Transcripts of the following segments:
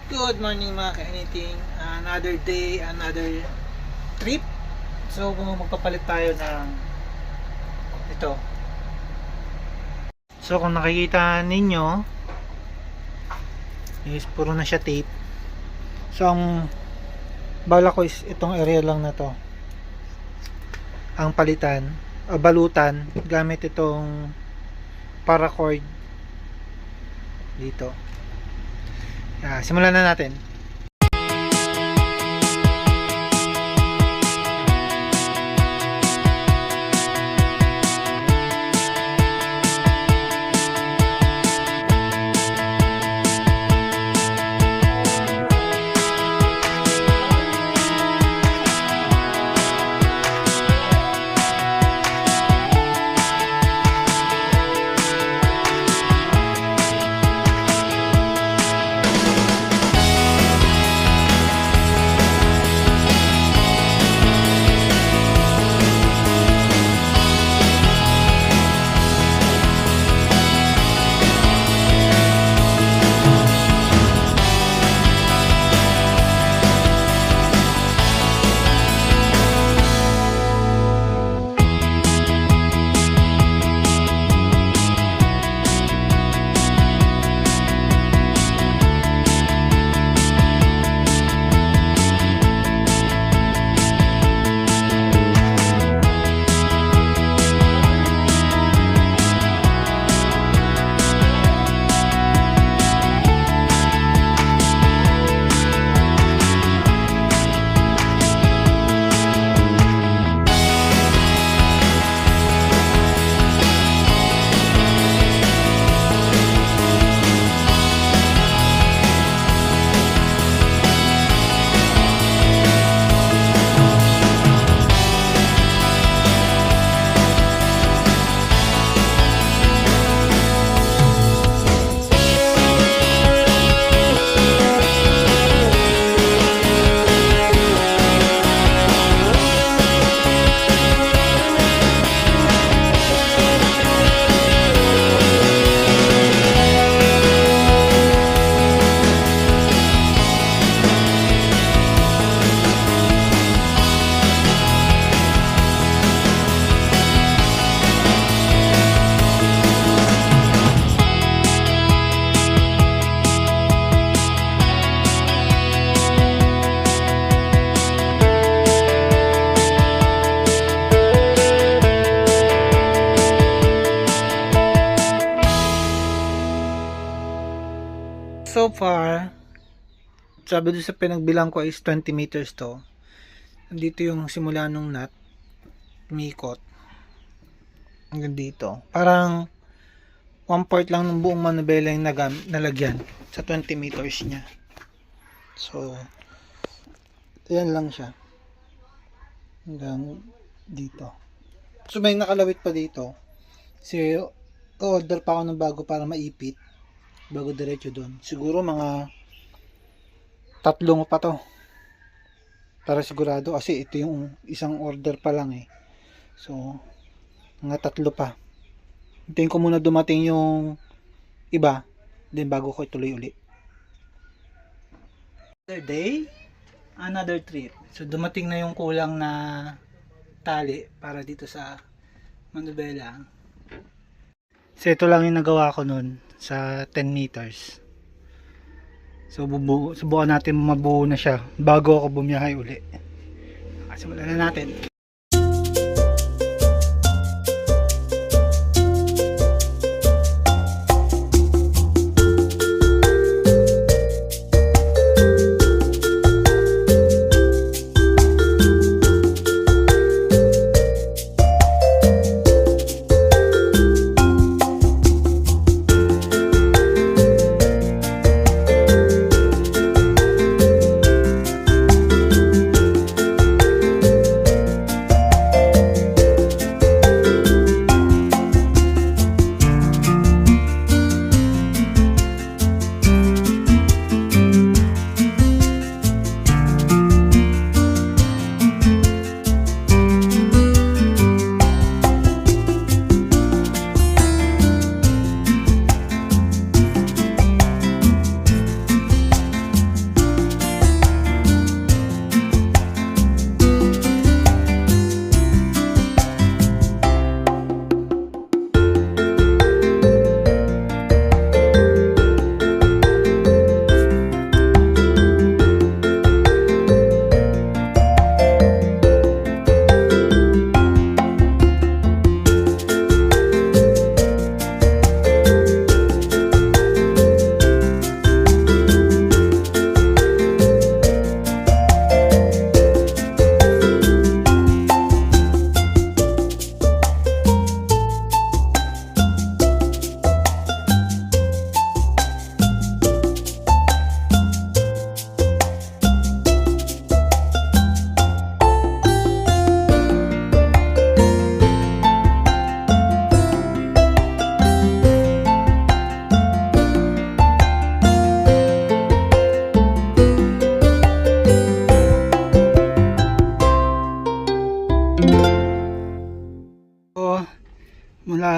Good morning mga ka-anything. Another day, another trip. So kung magpapalit tayo ng ito. So kung nakikita ninyo is puro na siya tape. So ang bala ko is itong area lang na to ang palitan o balutan gamit itong paracord dito. Simulan na natin. So far, sabi doon sa pinagbilang ko is 20 meters to. Dito yung simula nung nut, umikot hanggang dito. Parang 1/4 lang ng buong manubela yung nalagyan sa 20 meters niya. So, yan lang siya. Hanggang dito. So, may nakalawit pa dito. Kasi, order pa ako ng bago para maipit. Bago diretso doon. Siguro mga 3 pa to. Para sigurado kasi ito yung isang order pa lang eh. So, mga 3 pa. Hintayin ko muna dumating yung iba. Then bago ko ituloy uli. Another day, another trip. So, dumating na yung kulang na tali para dito sa manubela. So, ito lang yung nagawa ko nun sa 10 meters. So subukan natin mabuo na siya bago ako bumiyahe uli. Simulan na natin.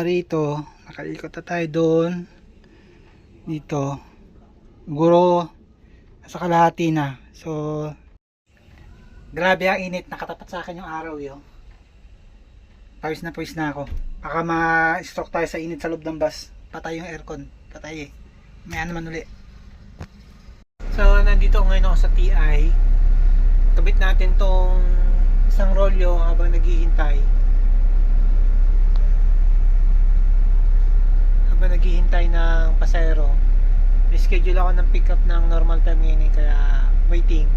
rito. Nakaikot na tayo doon. Dito. Siguro sa kalahati na. So, grabe ang init. Nakatapat sa akin yung araw yun. Pawis na ako. Baka ma-stroke tayo sa init sa loob ng bus. Patay yung aircon. Patay eh. Maya naman uli. So, nandito ngayon ako sa TI. Kabit natin tong isang rolyo habang naghihintay. Habang naghihintay ng pasahero. Schedule ako ng pick up ng normal time ngayon kaya waiting.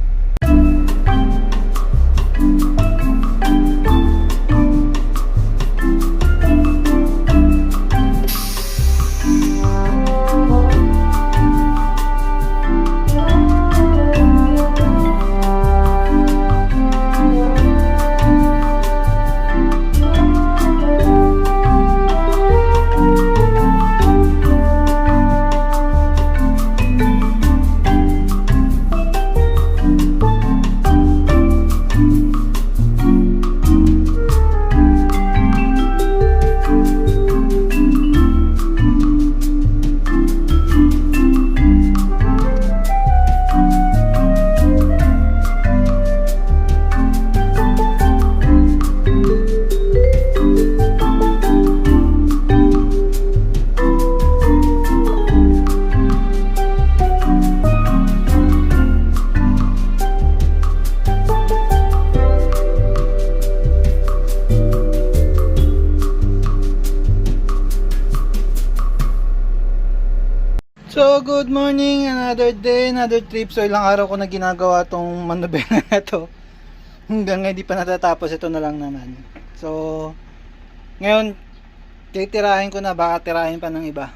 So, good morning, another day, another trip. So, ilang araw ko na ginagawa tong manobela na to. Hanggang ngayon di pa natatapos, ito na lang naman. So, ngayon, titirahin ko na, baka tirahin pa ng iba.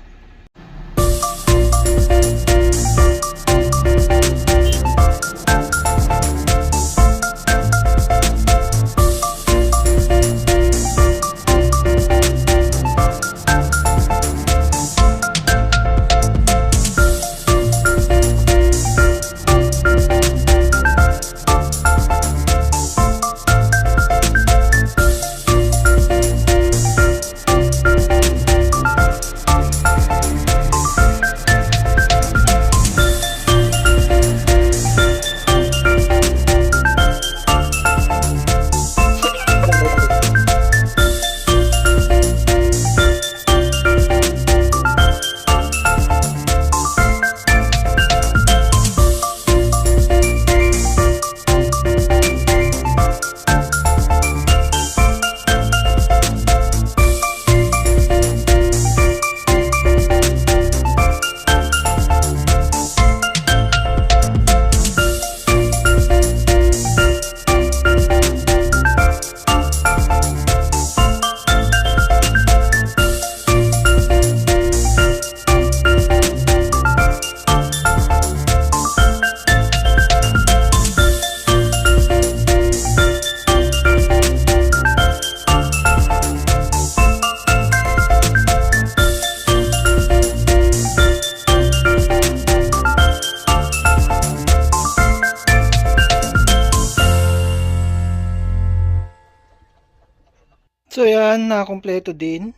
So yan, nakompleto din.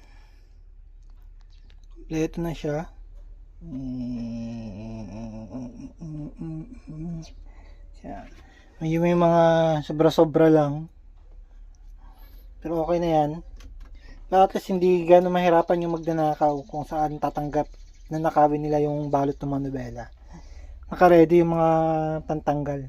Kompleto na siya. Yan. May mga sobra-sobra lang. Pero okay na yan. At least hindi gano'ng mahirapan yung magnanakaw kung saan tatanggap na nakawin nila yung balot ng manobela. Naka-ready yung mga pantanggal.